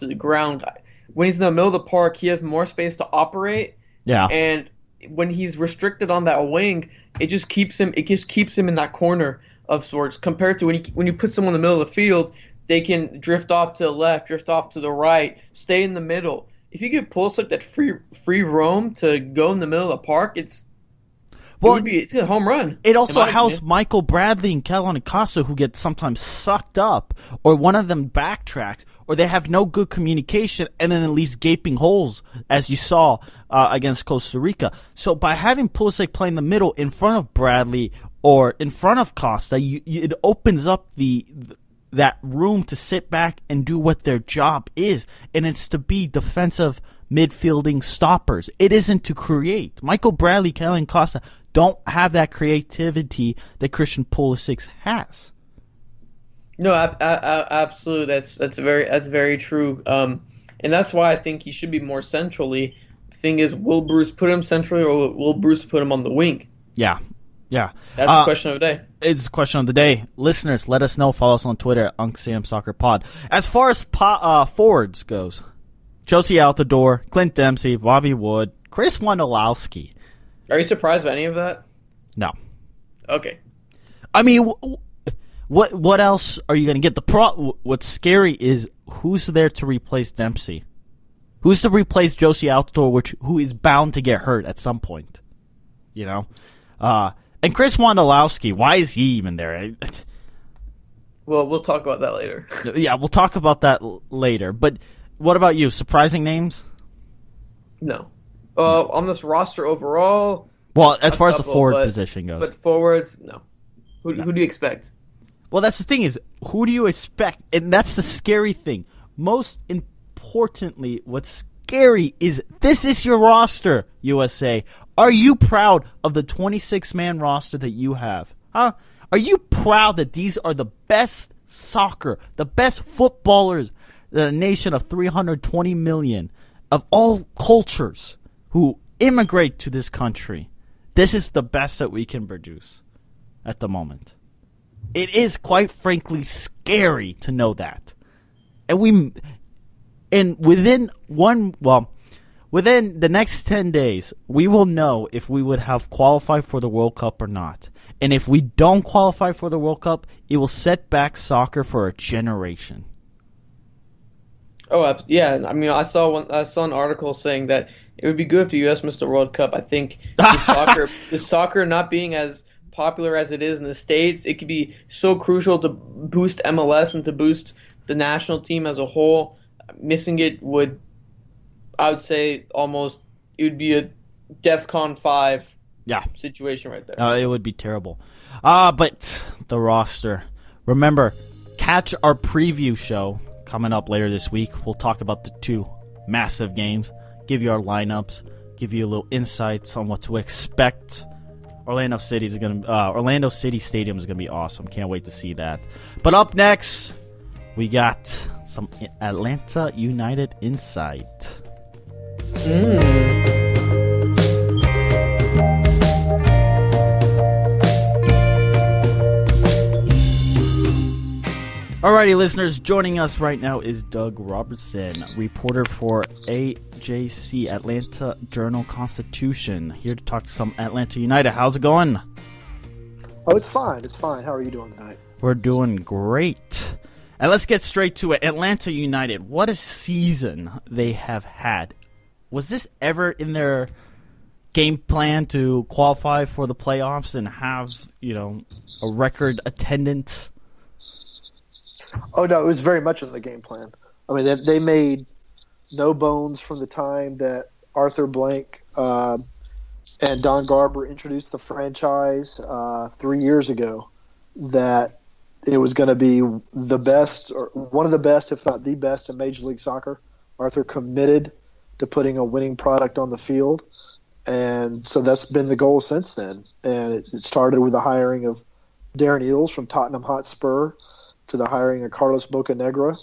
to the ground. When he's in the middle of the park, he has more space to operate. Yeah. And when he's restricted on that wing, it just keeps him in that corner of sorts. Compared to when you put someone in the middle of the field, they can drift off to the left, drift off to the right, stay in the middle. If you give Pulisic that free roam to go in the middle of the park, it's a home run. It also helps Michael Bradley and Kellyn Acosta, who get sometimes sucked up, or one of them backtracks, or they have no good communication, and then it leaves gaping holes, as you saw against Costa Rica. So by having Pulisic play in the middle in front of Bradley or in front of Costa, it opens up that room to sit back and do what their job is, and it's to be defensive midfielding stoppers. It isn't to create. Michael Bradley, Kellyn Acosta don't have that creativity that Christian Pulisic has. No, absolutely. That's very true. And that's why I think he should be more centrally. The thing is, will Bruce put him centrally, or will Bruce put him on the wing? Yeah. That's the question of the day. It's the question of the day. Listeners, let us know. Follow us on Twitter at UncSamSoccerPod. As far as forwards goes, Josie Altidore, Clint Dempsey, Bobby Wood, Chris Wondolowski. Are you surprised by any of that? No. Okay. I mean, what else are you going to get? What's scary is who's there to replace Dempsey? Who's to replace Josie Altidore, who is bound to get hurt at some point? You know? And Chris Wondolowski, why is he even there? Well, we'll talk about that later. Yeah, we'll talk about that later. But what about you? Surprising names? No. On this roster overall... Well, as far as the forward position goes. But forwards, no. Who do you expect? Well, that's the thing is, who do you expect? And that's the scary thing. Most importantly, what's scary is this is your roster, USA. Are you proud of the 26-man roster that you have? Huh? Are you proud that these are the best soccer, the best footballers that a nation of 320 million of all cultures who immigrate to this country? This is the best that we can produce at the moment. It is, quite frankly, scary to know that. Within the next 10 days, we will know if we would have qualified for the World Cup or not. And if we don't qualify for the World Cup, it will set back soccer for a generation. Oh, yeah. I mean, I saw an article saying that it would be good if the U.S. missed the World Cup. I think the soccer not being as popular as it is in the States, it could be so crucial to boost MLS and to boost the national team as a whole. Missing it would, I would say, it would be a DEFCON 5 situation right there. It would be terrible. But the roster. Remember, catch our preview show coming up later this week. We'll talk about the two massive games, give you our lineups, give you a little insights on what to expect. Orlando City Stadium is going to be awesome. Can't wait to see that. But up next, we got some Atlanta United insight. Alrighty, listeners, joining us right now is Doug Roberson, reporter for AJC, Atlanta Journal-Constitution, here to talk to some Atlanta United. How's it going? Oh, it's fine. It's fine. How are you doing tonight? We're doing great. And let's get straight to it. Atlanta United, what a season they have had. Was this ever in their game plan to qualify for the playoffs and have, a record attendance? Oh, no, it was very much in the game plan. I mean, they made no bones from the time that Arthur Blank and Don Garber introduced the franchise 3 years ago that it was going to be the best, or one of the best, if not the best, in Major League Soccer. Arthur committed to putting a winning product on the field, and so that's been the goal since then. And it started with the hiring of Darren Eales from Tottenham Hotspur, to the hiring of Carlos Bocanegra,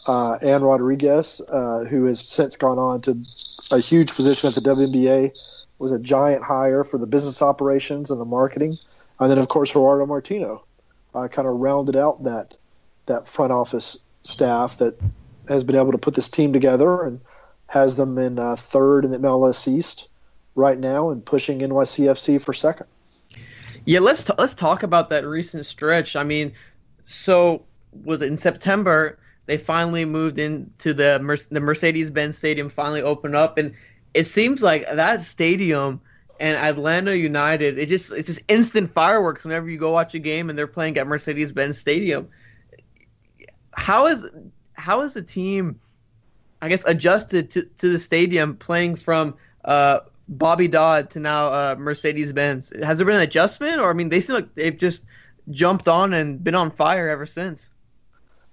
and Rodriguez, who has since gone on to a huge position at the WNBA, was a giant hire for the business operations and the marketing. And then, of course, Gerardo Martino kind of rounded out that front office staff that has been able to put this team together and has them in third in the MLS East right now and pushing NYCFC for second. Yeah, let's talk about that recent stretch. I mean, so was in September they finally moved into the Mercedes Benz Stadium, finally opened up, and it seems like that stadium and Atlanta United, it's just instant fireworks whenever you go watch a game and they're playing at Mercedes Benz Stadium. How is the team, I guess, adjusted to the stadium playing from Bobby Dodd to now Mercedes Benz? Has there been an adjustment, or I mean, they seem like they've just jumped on and been on fire ever since?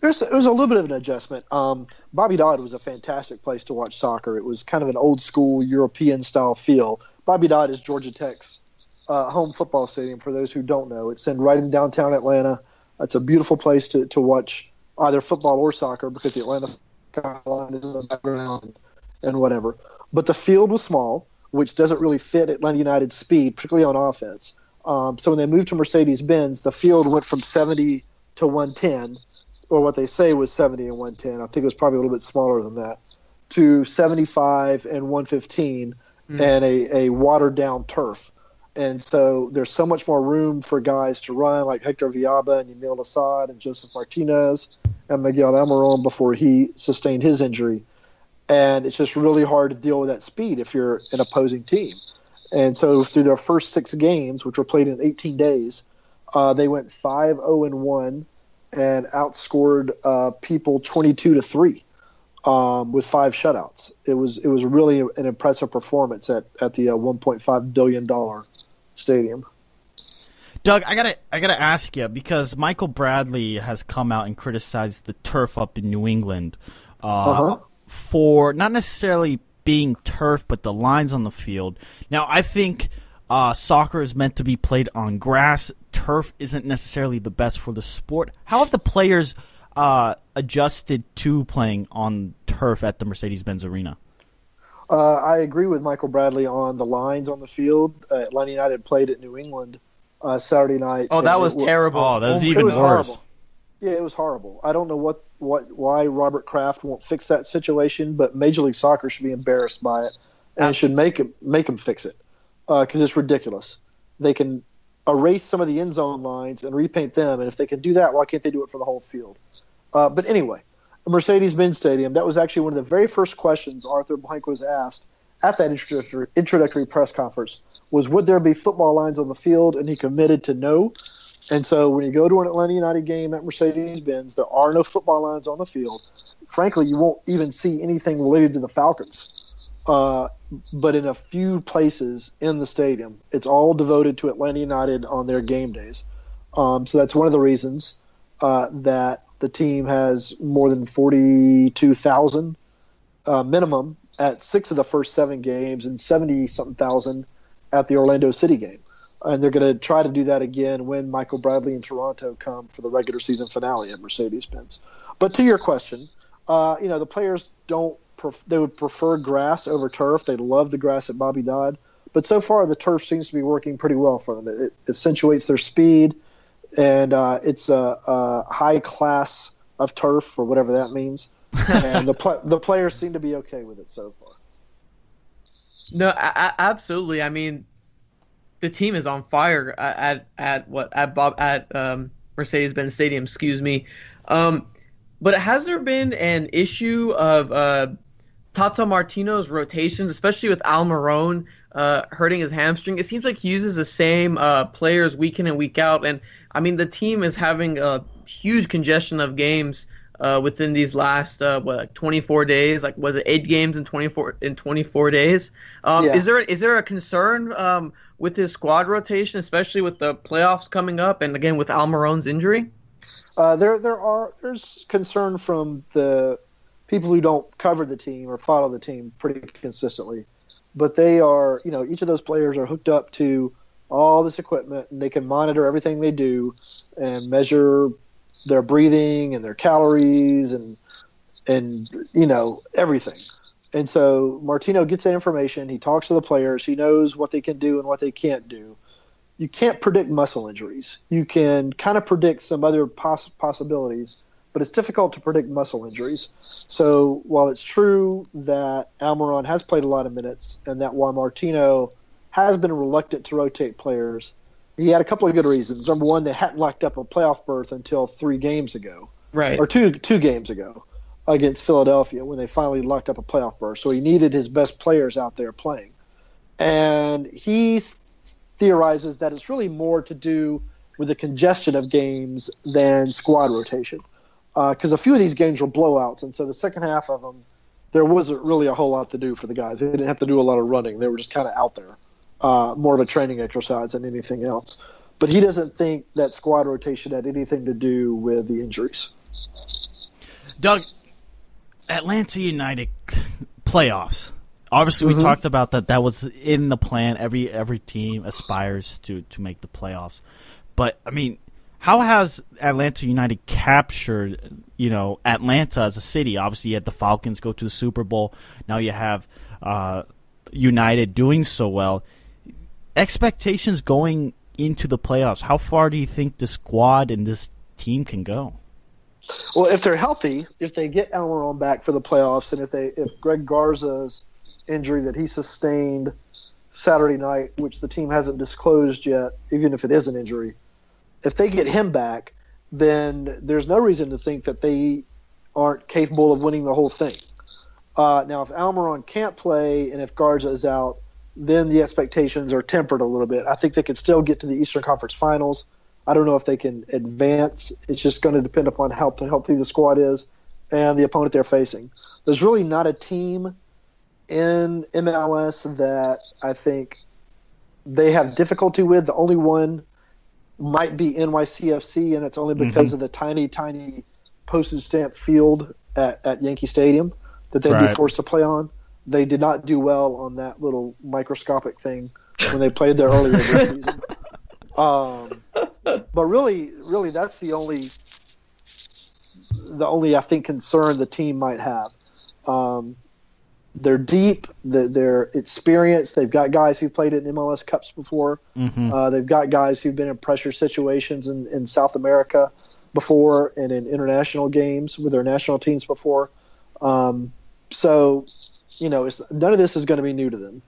It was a little bit of an adjustment. Bobby Dodd was a fantastic place to watch soccer. It was kind of an old school European style feel. Bobby Dodd is Georgia Tech's home football stadium. For those who don't know, it's right in downtown Atlanta. It's a beautiful place to watch either football or soccer because the Atlanta skyline is in the background and whatever. But the field was small, which doesn't really fit Atlanta United's speed, particularly on offense. So when they moved to Mercedes-Benz, the field went from 70 to 110, or what they say was 70 and 110. I think it was probably a little bit smaller than that, to 75 and 115 and a watered-down turf. And so there's so much more room for guys to run, like Hector Villalba and Emil Assad and Joseph Martinez and Miguel Almiron before he sustained his injury. And it's just really hard to deal with that speed if you're an opposing team. And so through their first 6 games, which were played in 18 days, they went 5-0-1 and outscored people 22-3 with 5 shutouts. It was really an impressive performance at the $1.5 billion stadium. Doug, I gotta ask you, because Michael Bradley has come out and criticized the turf up in New England for not necessarily being turf, but the lines on the field. Now, I think soccer is meant to be played on grass. Turf isn't necessarily the best for the sport. How have the players adjusted to playing on turf at the Mercedes-Benz Arena? I agree with Michael Bradley on the lines on the field. Atlanta United played at New England Saturday night. Oh, that was terrible. Oh, that was even worse. Horrible. Yeah, it was horrible. I don't know why Robert Kraft won't fix that situation, but Major League Soccer should be embarrassed by it and should make him fix it because it's ridiculous. They can erase some of the end zone lines and repaint them, and if they can do that, why can't they do it for the whole field? But anyway, Mercedes-Benz Stadium, that was actually one of the very first questions Arthur Blank was asked at that introductory press conference was, would there be football lines on the field? And he committed to no. And so when you go to an Atlanta United game at Mercedes-Benz, there are no football lines on the field. Frankly, you won't even see anything related to the Falcons. But in a few places in the stadium, it's all devoted to Atlanta United on their game days. So that's one of the reasons that the team has more than 42,000 minimum at 6 of the first 7 games and 70-something thousand at the Orlando City game. And they're going to try to do that again when Michael Bradley and Toronto come for the regular season finale at Mercedes-Benz. But to your question, the players they would prefer grass over turf. They love the grass at Bobby Dodd. But so far, the turf seems to be working pretty well for them. It accentuates their speed, and it's a high class of turf, or whatever that means. And the players seem to be okay with it so far. No, absolutely. I mean, the team is on fire at Mercedes-Benz Stadium. Excuse me. But has there been an issue of Tata Martino's rotations, especially with Almiron hurting his hamstring? It seems like he uses the same players week in and week out, and I mean the team is having a huge congestion of games within these last 24 days. Like, was it 8 games in 24 days? Yeah. Is there a concern with his squad rotation, especially with the playoffs coming up, and again with Almiron's injury? There's concern from the people who don't cover the team or follow the team pretty consistently, but they are, each of those players are hooked up to all this equipment, and they can monitor everything they do and measure their breathing and their calories and everything. And so Martino gets that information. He talks to the players. He knows what they can do and what they can't do. You can't predict muscle injuries. You can kind of predict some other possibilities, but it's difficult to predict muscle injuries. So while it's true that Almiron has played a lot of minutes and that Juan Martino has been reluctant to rotate players, he had a couple of good reasons. Number one, they hadn't locked up a playoff berth until 3 games ago. Right. Or two games ago against Philadelphia when they finally locked up a playoff berth. So he needed his best players out there playing. And he theorizes that it's really more to do with the congestion of games than squad rotation. Because a few of these games were blowouts, and so the second half of them, there wasn't really a whole lot to do for the guys. They didn't have to do a lot of running. They were just kind of out there, more of a training exercise than anything else. But he doesn't think that squad rotation had anything to do with the injuries. Doug, Atlanta United playoffs. Obviously, we talked about that. That was in the plan. Every team aspires to make the playoffs. But, I mean, how has Atlanta United captured, Atlanta as a city? Obviously, you had the Falcons go to the Super Bowl. Now you have United doing so well. Expectations going into the playoffs. How far do you think the squad and this team can go? Well, if they're healthy, if they get Almiron back for the playoffs, and if Greg Garza's injury that he sustained Saturday night, which the team hasn't disclosed yet, even if it is an injury, if they get him back, then there's no reason to think that they aren't capable of winning the whole thing. Now, if Almiron can't play and if Garza is out, then the expectations are tempered a little bit. I think they could still get to the Eastern Conference Finals. I don't know if they can advance. It's just going to depend upon how healthy the squad is and the opponent they're facing. There's really not a team in MLS that I think they have difficulty with. The only one might be NYCFC, and it's only because of the tiny, tiny postage stamp field at Yankee Stadium that they'd be forced to play on. They did not do well on that little microscopic thing when they played there earlier this season. But really, that's the only I think concern the team might have. They're deep. They're experienced. They've got guys who've played in MLS Cups before. They've got guys who've been in pressure situations in South America before and in international games with their national teams before. So, none of this is going to be new to them.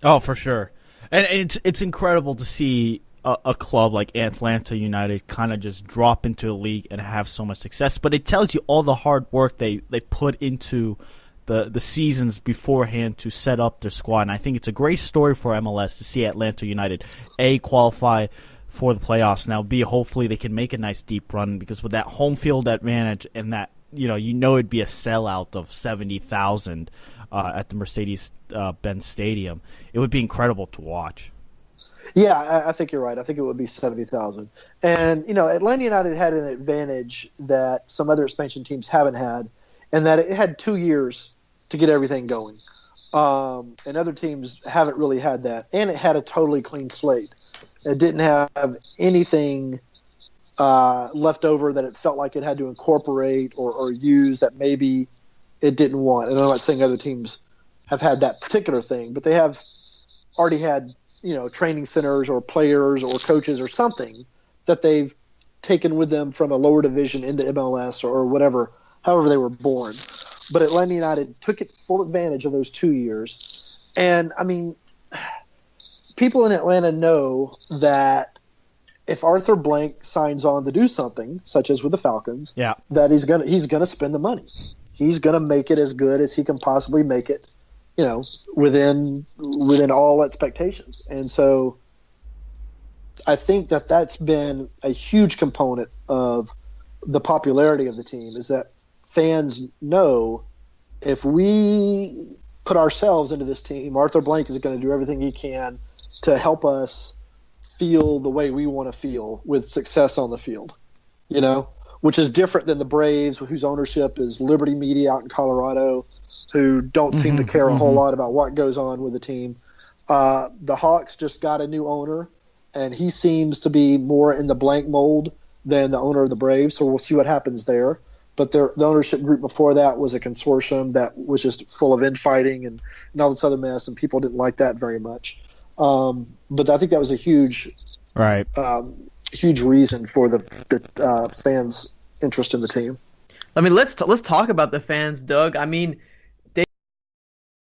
Oh, for sure. And it's incredible to see a club like Atlanta United kind of just drop into the league and have so much success. But it tells you all the hard work they put into the seasons beforehand to set up their squad. And I think it's a great story for MLS to see Atlanta United, A, qualify for the playoffs. Now, B, hopefully they can make a nice deep run, because with that home field advantage and that, it'd be a sellout of 70,000 at the Mercedes Benz Stadium. It would be incredible to watch. Yeah, I think you're right. I think it would be 70,000. And, Atlanta United had an advantage that some other expansion teams haven't had, and that it had 2 years to get everything going. And other teams haven't really had that. And it had a totally clean slate. It didn't have anything left over that it felt like it had to incorporate or use that maybe it didn't want. And I'm not saying other teams have had that particular thing, but they have already had training centers or players or coaches or something that they've taken with them from a lower division into MLS or whatever, however they were born. But Atlanta United took full advantage of those 2 years. And, I mean, people in Atlanta know that if Arthur Blank signs on to do something, such as with the Falcons, that he's gonna spend the money. He's gonna make it as good as he can possibly make it, within all expectations. And so I think that's been a huge component of the popularity of the team, is that fans know if we put ourselves into this team, Arthur Blank is going to do everything he can to help us feel the way we want to feel with success on the field, which is different than the Braves, whose ownership is Liberty Media out in Colorado, who don't seem to care a whole lot about what goes on with the team. The Hawks just got a new owner, and he seems to be more in the Blank mold than the owner of the Braves, so we'll see what happens there. But the ownership group before that was a consortium that was just full of infighting and all this other mess, and people didn't like that very much. But I think that was a huge reason for the fans' interest in the team. I mean, let's talk about the fans, Doug. I mean,